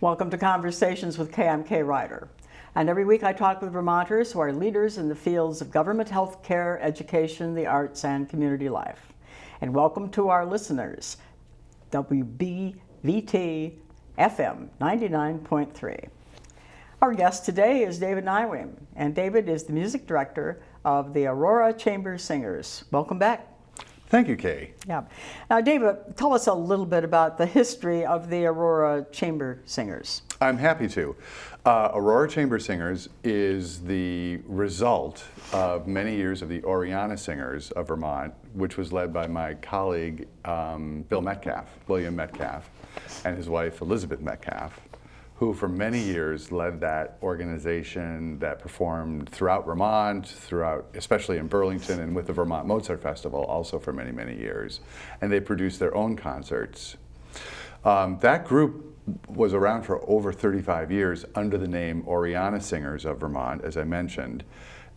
Welcome to Conversations with Kay. I'm Kay Ryder. And every week I talk with Vermonters who are leaders in the fields of government, health care, education, the arts, and community life. And welcome to our listeners, WBVT FM 99.3. Our guest today is David Neiweem, and David is the music director of the Aurora Chamber Singers. Welcome back. Thank you, Kay. Yeah. Now, David, tell us a little bit about the history of the Aurora Chamber Singers. I'm happy to. Aurora Chamber Singers is the result of many years of the Aurora Singers of Vermont, which was led by my colleague, William Metcalf, and his wife, Elizabeth Metcalf, who for many years led that organization that performed throughout Vermont, especially in Burlington, and with the Vermont Mozart Festival also for many, many years. And they produced their own concerts. That group was around for over 35 years under the name Aurora Singers of Vermont, as I mentioned.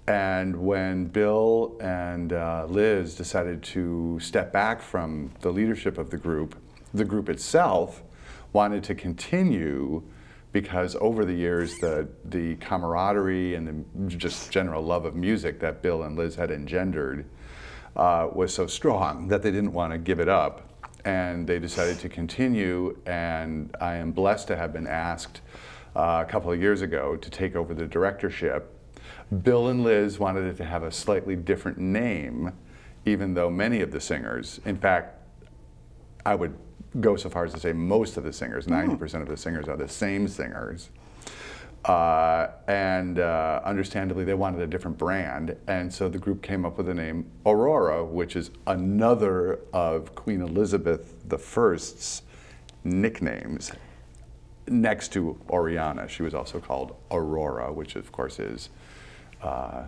And when Bill and Liz decided to step back from the leadership of the group itself wanted to continue, because over the years the camaraderie and the just general love of music that Bill and Liz had engendered was so strong that they didn't want to give it up. And they decided to continue, and I am blessed to have been asked a couple of years ago to take over the directorship. Bill and Liz wanted it to have a slightly different name, even though many of the singers, in fact, I would go so far as to say most of the singers, 90% of the singers are the same singers. Understandably, they wanted a different brand, and so the group came up with the name Aurora, which is another of Queen Elizabeth I's nicknames. Next to Oriana, she was also called Aurora, which of course is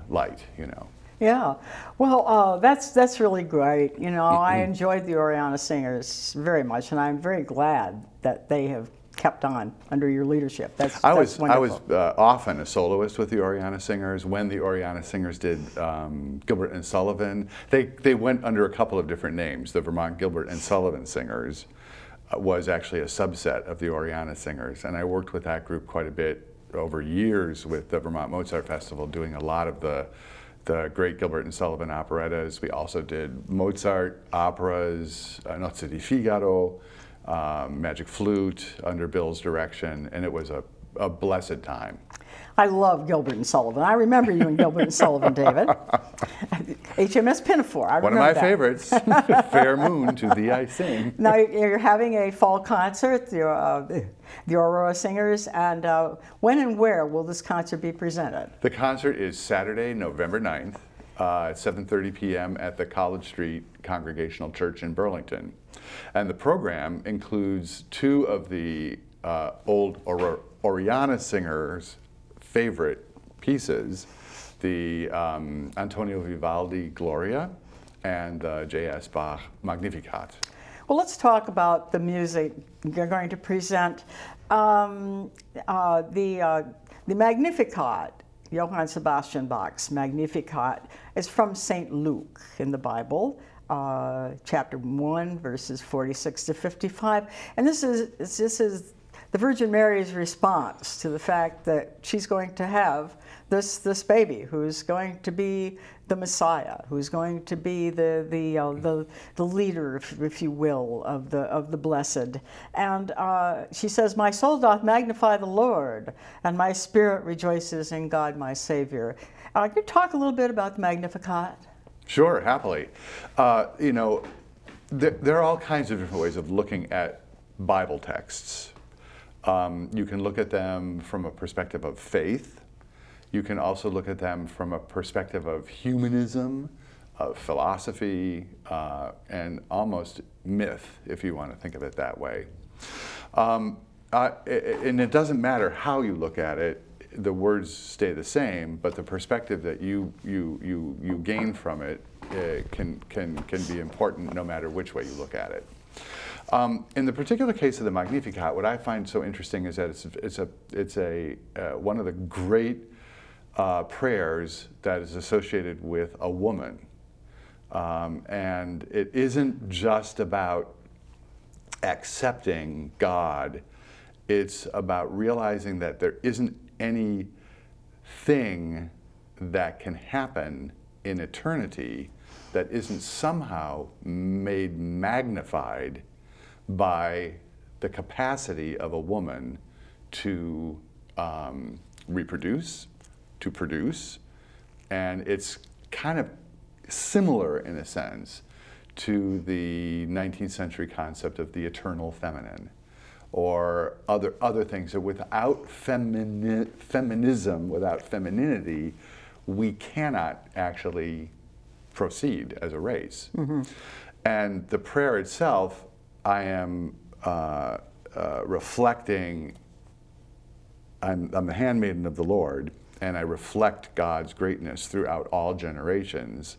light, you know. Yeah, well, that's really great. You know, I enjoyed the Aurora Singers very much, and I'm very glad that they have kept on under your leadership. I was often a soloist with the Aurora Singers. When the Aurora Singers did Gilbert and Sullivan, they went under a couple of different names. The Vermont Gilbert and Sullivan Singers was actually a subset of the Aurora Singers, and I worked with that group quite a bit over years with the Vermont Mozart Festival, doing a lot of the great Gilbert and Sullivan operettas. We also did Mozart operas, Nozze di Figaro, Magic Flute under Bill's direction, and it was a blessed time. I love Gilbert and Sullivan. I remember you and Gilbert and Sullivan, David. HMS Pinafore, I remember that. One of my favorites, Fair Moon, to Thee I Sing. Now you're having a fall concert, the Aurora Singers, and when and where will this concert be presented? The concert is Saturday, November 9th at 7:30 p.m. at the College Street Congregational Church in Burlington. And the program includes two of the old Aurora Singers' favorite pieces, the Antonio Vivaldi Gloria and the J.S. Bach Magnificat. Well, let's talk about the music you're going to present. The Magnificat, Johann Sebastian Bach's Magnificat, is from St. Luke in the Bible, chapter 1, verses 46 to 55. And this is the Virgin Mary's response to the fact that she's going to have this baby who's going to be the Messiah, who's going to be the leader, if you will, of the blessed. And she says, "My soul doth magnify the Lord, and my spirit rejoices in God my Savior." Can you talk a little bit about the Magnificat? Sure, happily. You know, there are all kinds of different ways of looking at Bible texts. You can look at them from a perspective of faith. You can also look at them from a perspective of humanism, of philosophy, and almost myth, if you want to think of it that way. And it doesn't matter how you look at it. The words stay the same, but the perspective that you gain from it can be important no matter which way you look at it. In the particular case of the Magnificat, what I find so interesting is that it's one of the great prayers that is associated with a woman. And it isn't just about accepting God It's about realizing that there isn't anything that can happen in eternity that isn't somehow made magnified by the capacity of a woman to reproduce, to produce. And it's kind of similar in a sense to the 19th century concept of the eternal feminine, or other things that without feminism, without femininity, we cannot actually proceed as a race. Mm-hmm. And the prayer itself, I am reflecting, I'm the handmaiden of the Lord, and I reflect God's greatness throughout all generations.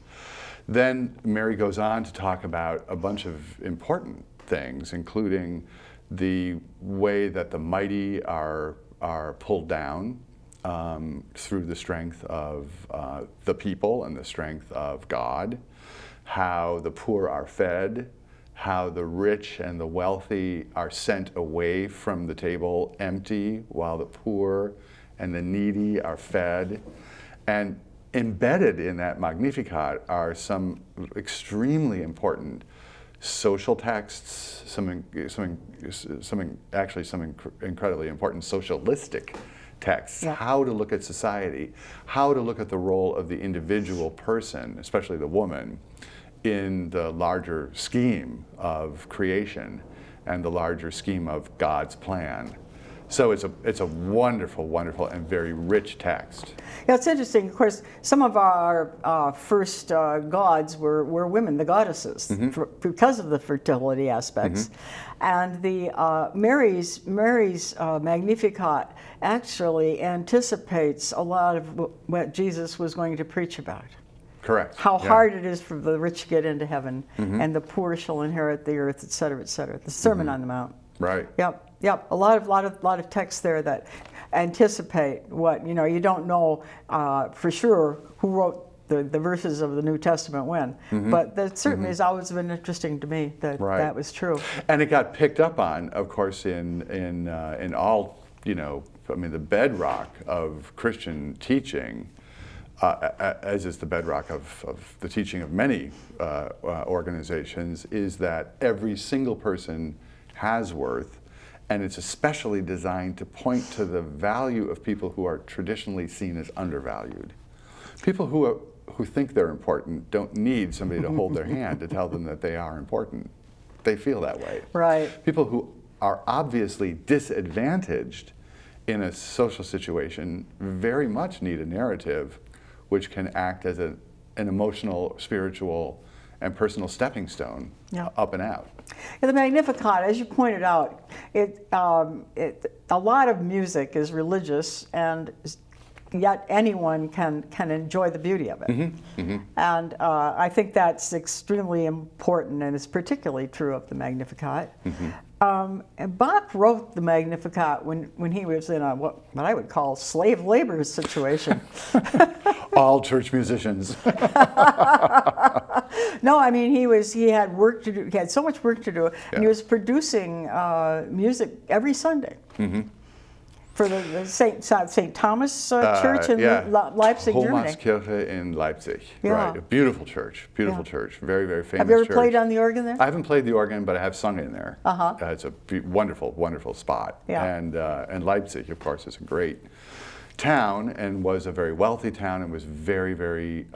Then Mary goes on to talk about a bunch of important things, including the way that the mighty are pulled down through the strength of the people and the strength of God, how the poor are fed, how the rich and the wealthy are sent away from the table empty, while the poor and the needy are fed. And embedded in that Magnificat are some extremely important social texts, some incredibly important socialistic texts, yeah. How to look at society, how to look at the role of the individual person, especially the woman, in the larger scheme of creation and the larger scheme of God's plan. So it's a wonderful, wonderful, and very rich text. Yeah, it's interesting. Of course, some of our first gods were women, the goddesses, mm-hmm. Because of the fertility aspects. Mm-hmm. And the Mary's Magnificat actually anticipates a lot of what Jesus was going to preach about. Correct. How hard it is for the rich to get into heaven, mm-hmm. and the poor shall inherit the earth, et cetera, et cetera. The Sermon mm-hmm. on the Mount. Right. Yep. Yep, a lot of texts there that anticipate what, you don't know for sure who wrote the verses of the New Testament when, mm-hmm. but that certainly mm-hmm. has always been interesting to me that that was true. And it got picked up on, of course, in all, the bedrock of Christian teaching, as is the bedrock of the teaching of many organizations, is that every single person has worth. And it's especially designed to point to the value of people who are traditionally seen as undervalued. People who think they're important don't need somebody to hold their hand to tell them that they are important. They feel that way. Right. People who are obviously disadvantaged in a social situation very much need a narrative which can act as an emotional, spiritual, and personal stepping stone up and out. Yeah, the Magnificat, as you pointed out, a lot of music is religious, and yet anyone can enjoy the beauty of it. Mm-hmm. Mm-hmm. And I think that's extremely important, and it's particularly true of the Magnificat. Mm-hmm. And Bach wrote the Magnificat when he was in a what I would call slave labor situation. All church musicians. No, I mean he had work to do. He had so much work to do, and he was producing music every Sunday. Mm-hmm. For the St. Thomas Church in Leipzig, Germany. Thomaskirche in Leipzig, right? A beautiful church, church, very, very famous. Have you ever church. Played on the organ there? I haven't played the organ, but I have sung in there. It's a wonderful, wonderful spot. Yeah. And Leipzig, of course, is a great town and was a very wealthy town and was very, very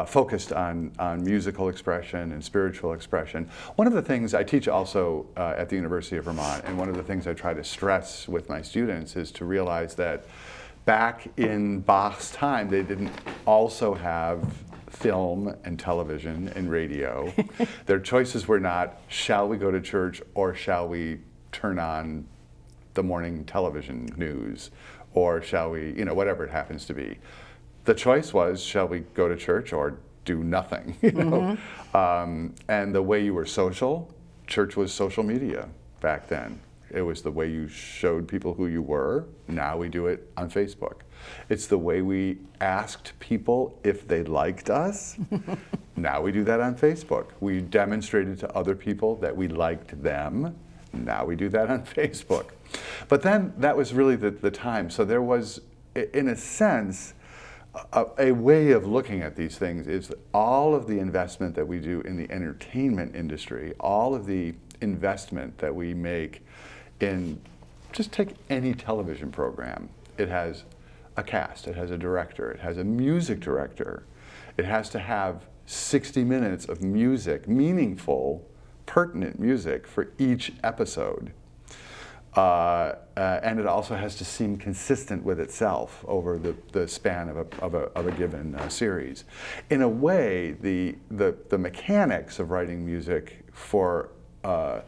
focused on musical expression and spiritual expression. One of the things I teach also at the University of Vermont, and one of the things I try to stress with my students is to realize that back in Bach's time, they didn't also have film and television and radio. Their choices were not, shall we go to church or shall we turn on the morning television news, or shall we, whatever it happens to be. The choice was, shall we go to church or do nothing? Mm-hmm. And the way you were social, church was social media back then. It was the way you showed people who you were. Now we do it on Facebook. It's the way we asked people if they liked us. Now we do that on Facebook. We demonstrated to other people that we liked them. Now we do that on Facebook. But then that was really the time. So there was, in a sense, a way of looking at these things is all of the investment that we do in the entertainment industry, all of the investment that we make in, just take any television program. It has a cast, it has a director, it has a music director. It has to have 60 minutes of music, meaningful, pertinent music for each episode. And it also has to seem consistent with itself over the span of a given series. In a way, the mechanics of writing music for the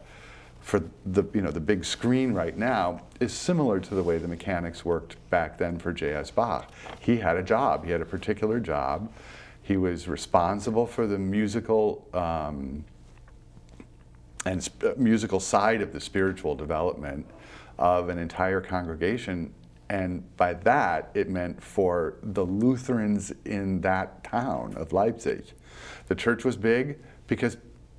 big screen right now is similar to the way the mechanics worked back then for J.S. Bach. He had a job. He had a particular job. He was responsible for the musical musical side of the spiritual development of an entire congregation, and by that it meant for the Lutherans in that town of Leipzig. The church was big because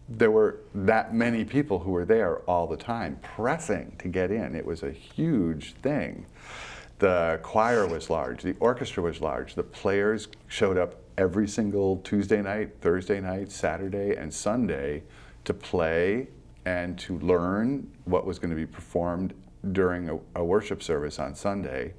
there were that many people who were there all the time pressing to get in. It was a huge thing. The choir was large, the orchestra was large, the players showed up every single Tuesday night, Thursday night, Saturday, and Sunday to play and to learn what was going to be performed during a worship service on Sunday.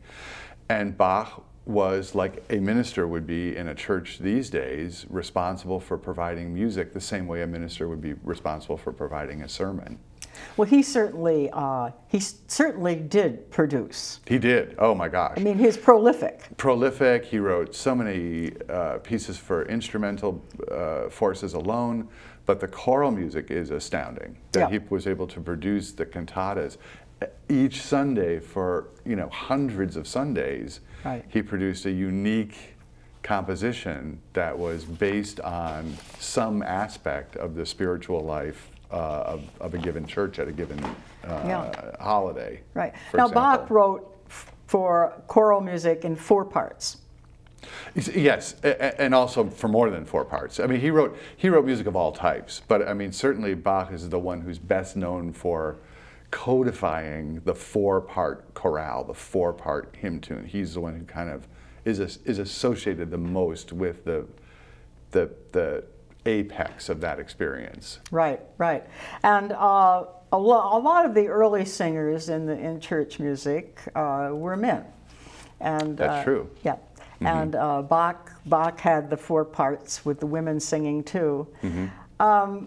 And Bach was, like a minister would be in a church these days, responsible for providing music the same way a minister would be responsible for providing a sermon. Well, he certainly did produce. He did. Oh my gosh. I mean, he's prolific. Prolific. He wrote so many pieces for instrumental forces alone, but the choral music is astounding. That he was able to produce the cantatas each Sunday for hundreds of Sundays. Right. He produced a unique composition that was based on some aspect of the spiritual life of a given church at a given holiday. Right. Now, example. Bach wrote for choral music in 4 parts. Yes, and also for more than 4 parts. I mean, he wrote music of all types, but I mean, certainly Bach is the one who's best known for codifying the 4-part chorale, the 4-part hymn tune. He's the one who kind of is associated the most with the apex of that experience. Right, right. And a lot of the early singers in church music were men. And that's true. Yeah. Mm-hmm. And Bach had the 4 parts with the women singing too. Mm-hmm.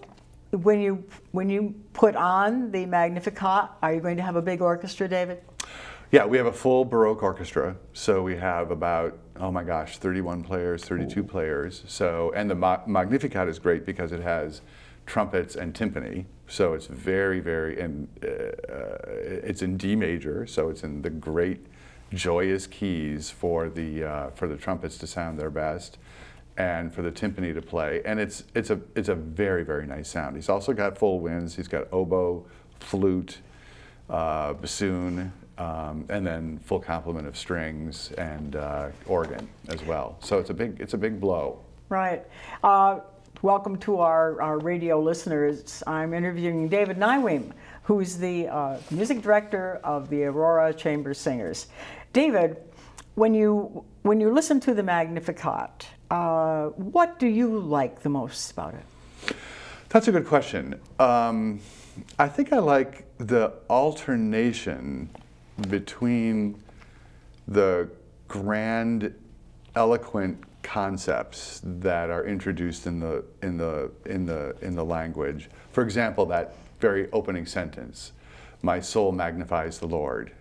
When you put on the Magnificat, are you going to have a big orchestra, David? Yeah, we have a full Baroque orchestra. So we have about, oh my gosh, 31 players, 32 players. So, and the Magnificat is great because it has trumpets and timpani. So it's very, very, and it's in D major. So it's in the great, joyous keys for the trumpets to sound their best, and for the timpani to play, and it's a very, very nice sound. He's also got full winds. He's got oboe, flute, bassoon, and then full complement of strings and organ as well. So it's a big blow. Right. Welcome to our radio listeners. I'm interviewing David Neiweem, who's the music director of the Aurora Chamber Singers. David, when you listen to the Magnificat, what do you like the most about it? That's a good question. I think I like the alternation between the grand, eloquent concepts that are introduced in the language. For example, that very opening sentence, "My soul magnifies the Lord."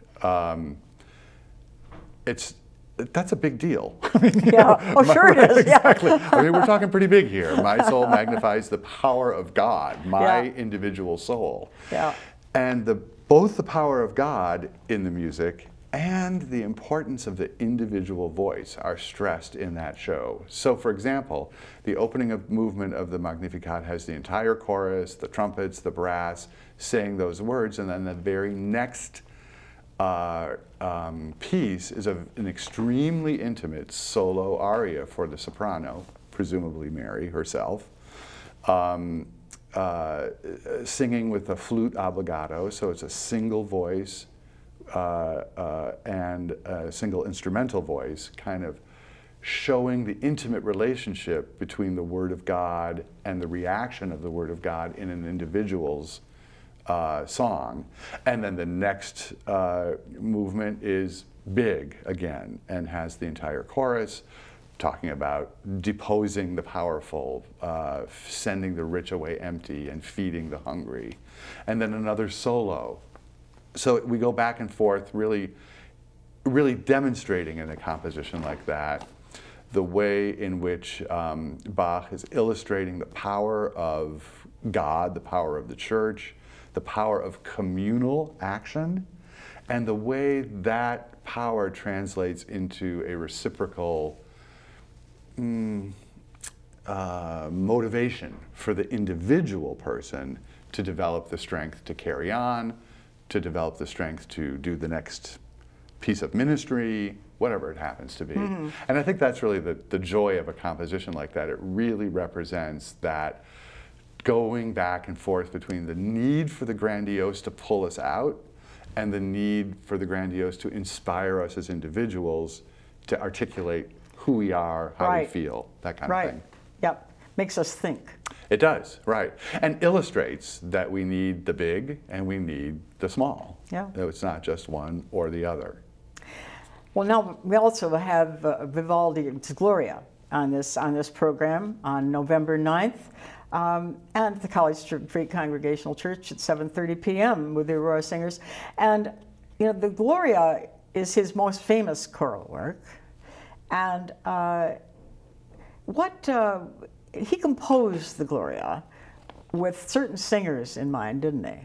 That's a big deal. I mean, sure it is. Exactly. I mean, we're talking pretty big here. My soul magnifies the power of God, my individual soul. Yeah. And both the power of God in the music and the importance of the individual voice are stressed in that show. So, for example, the opening movement of the Magnificat has the entire chorus, the trumpets, the brass, saying those words, and then the very next piece is an extremely intimate solo aria for the soprano, presumably Mary herself, singing with a flute obbligato, so it's a single voice and a single instrumental voice, kind of showing the intimate relationship between the Word of God and the reaction of the Word of God in an individual's song. And then the next movement is big again and has the entire chorus talking about deposing the powerful, sending the rich away empty and feeding the hungry. And then another solo. So we go back and forth, really demonstrating in a composition like that the way in which Bach is illustrating the power of God, the power of the church, the power of communal action, and the way that power translates into a reciprocal motivation for the individual person to develop the strength to carry on, to develop the strength to do the next piece of ministry, whatever it happens to be. Mm-hmm. And I think that's really the joy of a composition like that. It really represents that going back and forth between the need for the grandiose to pull us out and the need for the grandiose to inspire us as individuals to articulate who we are, how we feel, that kind of thing. Yep. Makes us think. It does, right. And illustrates that we need the big and we need the small. Yeah. It's not just one or the other. Well, now we also have Vivaldi Gloria on this program on November 9th. And the College Street Congregational Church at 7:30 p.m. with the Aurora Singers. And, you know, the Gloria is his most famous choral work. And he composed the Gloria with certain singers in mind, didn't he?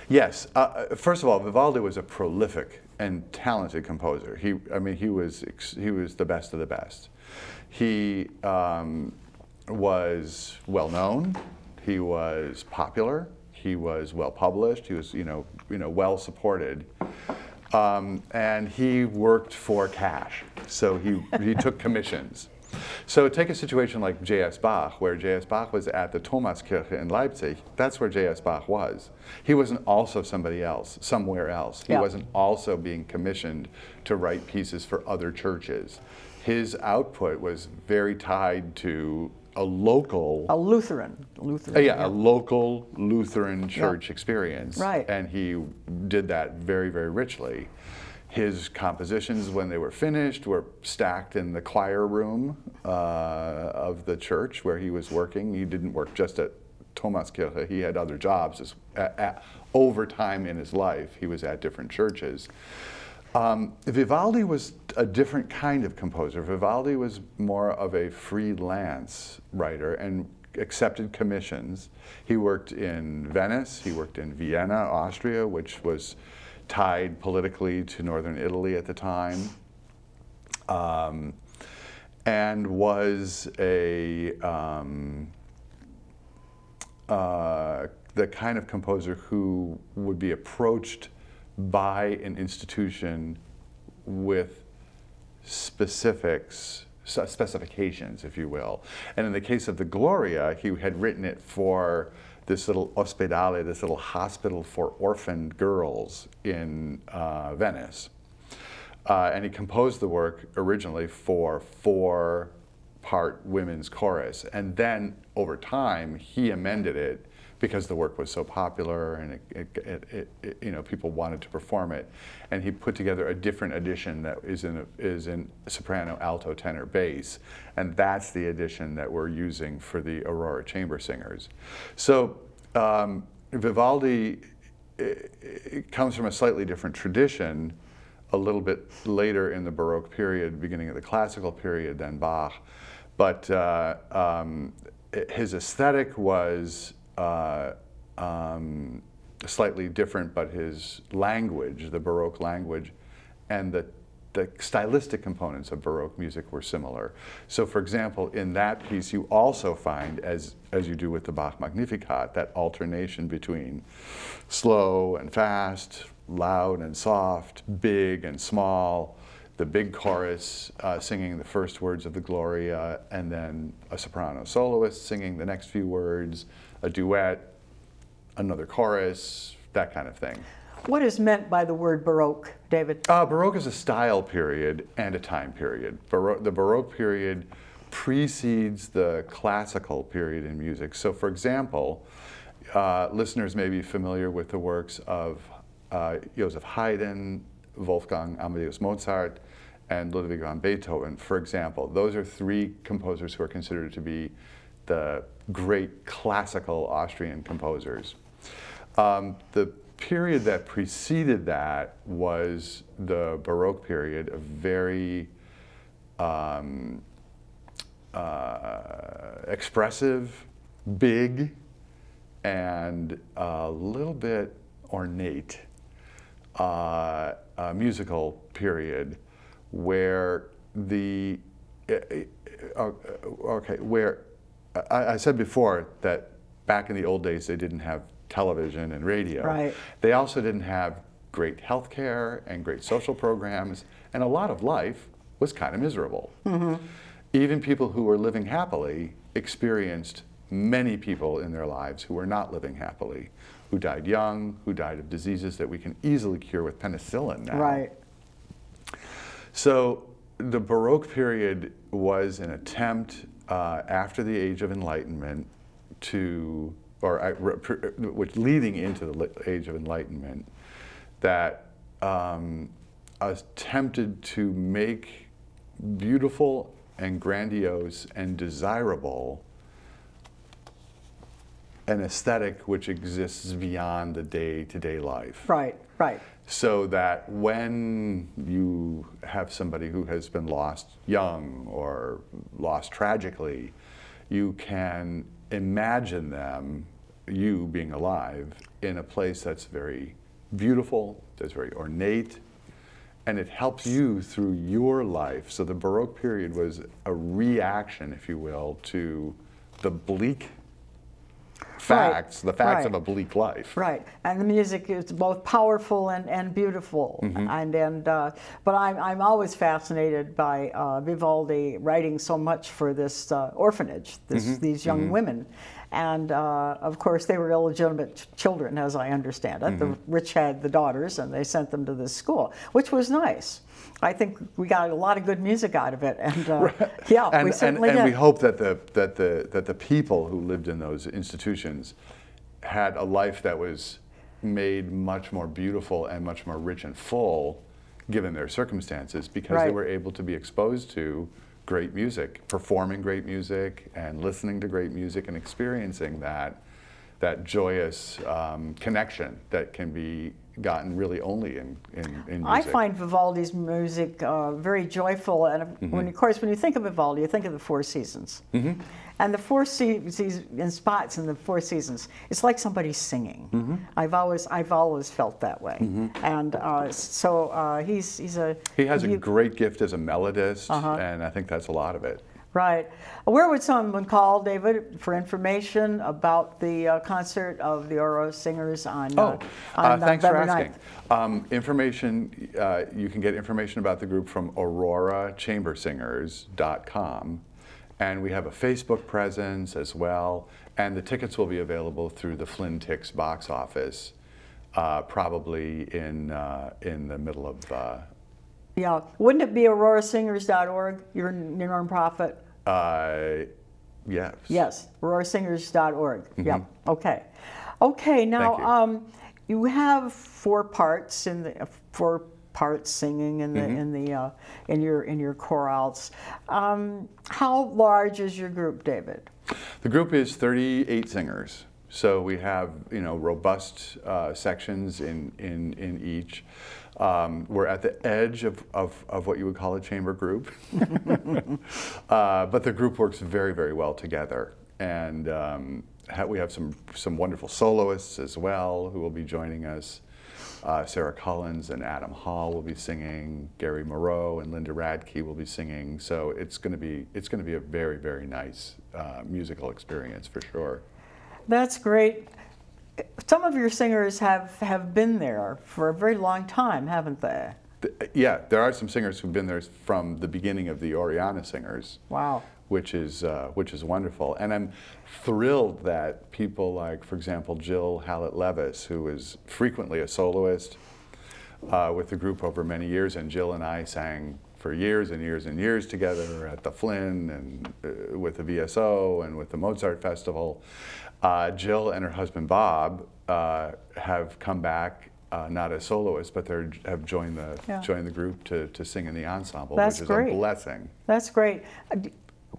Yes. First of all, Vivaldi was a prolific and talented composer. He was the best of the best. He was well known. He was popular. He was well published. He was well supported. And he worked for cash. So he took commissions. So take a situation like J.S. Bach, where J.S. Bach was at the Thomaskirche in Leipzig. That's where J.S. Bach was. He wasn't also somebody else, somewhere else. He wasn't also being commissioned to write pieces for other churches. His output was very tied to a local... A Lutheran. A local Lutheran church experience. Right. And he did that very, very richly. His compositions, when they were finished, were stacked in the choir room of the church where he was working. He didn't work just at Thomaskirche. He had other jobs. Over time in his life, he was at different churches. Vivaldi was a different kind of composer. Vivaldi was more of a freelance writer and accepted commissions. He worked in Venice. He worked in Vienna, Austria, which was tied politically to northern Italy at the time, and was the kind of composer who would be approached by an institution with specifications, if you will. And in the case of the Gloria, he had written it for this little ospedale, this little hospital for orphaned girls in Venice. And he composed the work originally for 4-part women's chorus. And then over time, he amended it because the work was so popular and people wanted to perform it. And he put together a different edition that is in soprano, alto, tenor, bass. And that's the edition that we're using for the Aurora Chamber Singers. So Vivaldi comes from a slightly different tradition, a little bit later in the Baroque period, beginning of the classical period than Bach. But his aesthetic was slightly different, but his language, the Baroque language, and the stylistic components of Baroque music were similar. So for example, in that piece you also find, as you do with the Bach Magnificat, that alternation between slow and fast, loud and soft, big and small, the big chorus singing the first words of the Gloria, and then a soprano soloist singing the next few words, a duet, another chorus, that kind of thing. What is meant by the word Baroque, David? Baroque is a style period and a time period. The Baroque period precedes the classical period in music. So for example, listeners may be familiar with the works of Joseph Haydn, Wolfgang Amadeus Mozart, and Ludwig van Beethoven, for example. Those are three composers who are considered to be the great classical Austrian composers. The period that preceded that was the Baroque period, a very expressive, big, and a little bit ornate musical period where I said before that back in the old days they didn't have television and radio. Right. They also didn't have great health care and great social programs, and a lot of life was kind of miserable. Mm-hmm. Even people who were living happily experienced many people in their lives who were not living happily, who died young, who died of diseases that we can easily cure with penicillin now. Right. So the Baroque period was an attempt after the Age of Enlightenment to, which leading into the Age of Enlightenment, that attempted to make beautiful and grandiose and desirable an aesthetic which exists beyond the day-to-day life. Right, right. So that when you have somebody who has been lost young or lost tragically, you can imagine them, you being alive, in a place that's very beautiful, that's very ornate, and it helps you through your life. So the Baroque period was a reaction, if you will, to the bleak facts, the facts of a bleak life. Right, and the music is both powerful and beautiful. Mm-hmm. But I'm always fascinated by Vivaldi writing so much for this orphanage, these young women. And of course, they were illegitimate children, as I understand it. The rich had the daughters, and they sent them to this school, which was nice. I think we got a lot of good music out of it, and yeah, and, we certainly did. And we hope that the people who lived in those institutions had a life that was made much more beautiful and much more rich and full, given their circumstances, because they were able to be exposed to great music, performing great music, and listening to great music, and experiencing that joyous connection that can be gotten really only in music. I find Vivaldi's music very joyful, and when you think of Vivaldi, you think of the Four Seasons. And the Four Seasons in spots in the Four Seasons, it's like somebody singing. I've always felt that way, and so he has a great gift as a melodist, and I think that's a lot of it. Right. Where would someone call, David, for information about the concert of the Aurora Singers on thanks November for asking. Information, you can get information about the group from aurorachambersingers.com, and we have a Facebook presence as well, and the tickets will be available through the Flynn Tix box office, probably in the middle of yeah, wouldn't it be aurorasingers.org, your nonprofit? Yes. Yes, aurorasingers.org. Yeah. Okay. Okay. Now, you have four parts singing in your chorals. How large is your group, David? The group is 38 singers. So we have robust sections in each. We're at the edge of what you would call a chamber group, but the group works very, very well together. And we have some wonderful soloists as well who will be joining us. Sarah Collins and Adam Hall will be singing. Gary Moreau and Linda Radke will be singing. So it's going to be a very, very nice musical experience for sure. That's great. Some of your singers have been there for a very long time, haven't they? Yeah, there are some singers who've been there from the beginning of the Oriana Singers. Wow. Which is wonderful. And I'm thrilled that people like, for example, Jill Hallett-Levis, who is frequently a soloist with the group over many years, and Jill and I sang for years and years and years together at the Flynn and with the VSO and with the Mozart Festival. Jill and her husband Bob have come back not as soloists, but they have joined the group to sing in the ensemble, That's which is great. a blessing. That's great.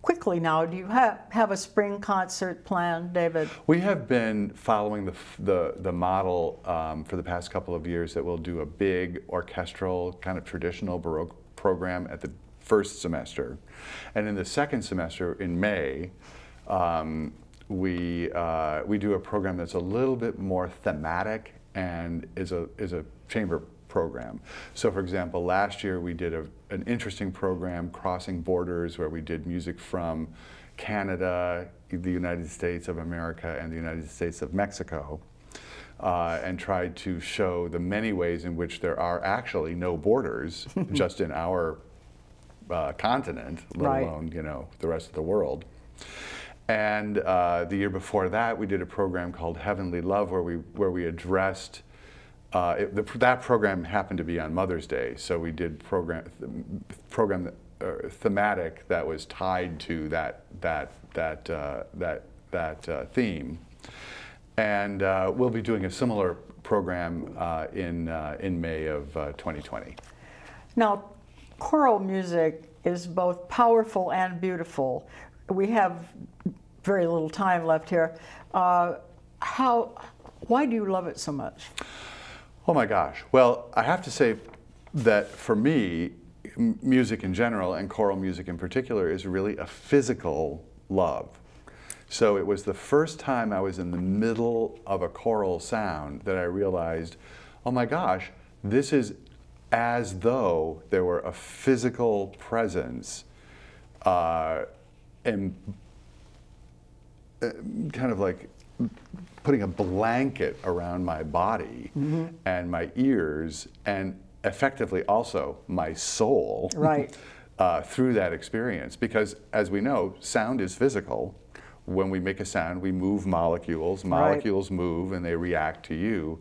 Quickly now, do you have a spring concert planned, David? We have been following the model for the past couple of years that we'll do a big orchestral, kind of traditional Baroque program at the first semester. And in the second semester, in May, we do a program that's a little bit more thematic and is a chamber program. So for example, last year we did an interesting program, Crossing Borders, where we did music from Canada, the United States of America, and the United States of Mexico, and tried to show the many ways in which there are actually no borders just in our continent, let alone, you know, the rest of the world. And the year before that, we did a program called Heavenly Love, where we addressed that program happened to be on Mother's Day, so we did program thematic that was tied to that theme, and we'll be doing a similar program in May of 2020. Now, choral music is both powerful and beautiful. We have very little time left here. Why do you love it so much? Oh my gosh. Well, I have to say that for me, music in general and choral music in particular is really a physical love. So it was the first time I was in the middle of a choral sound that I realized, oh my gosh, this is as though there were a physical presence and kind of like putting a blanket around my body and my ears, and effectively also my soul, through that experience. Because as we know, sound is physical. When we make a sound, we move molecules. Molecules move and they react to you.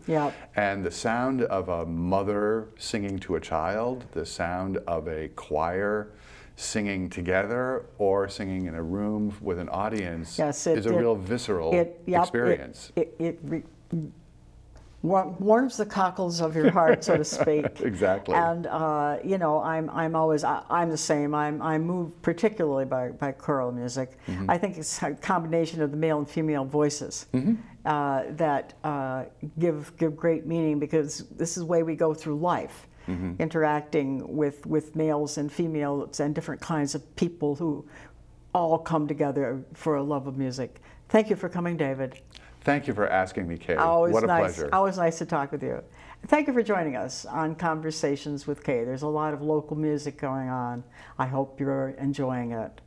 And the sound of a mother singing to a child, the sound of a choir singing together or singing in a room with an audience is a real visceral experience. It warms the cockles of your heart, so to speak. Exactly. And you know, I'm the same. I'm moved particularly by choral music. I think it's a combination of the male and female voices that give great meaning, because this is the way we go through life. Interacting with males and females and different kinds of people who all come together for a love of music. Thank you for coming, David. Thank you for asking me, Kay. Always what a nice. pleasure. Always nice to talk with you. Thank you for joining us on Conversations with Kay. There's a lot of local music going on. I hope you're enjoying it.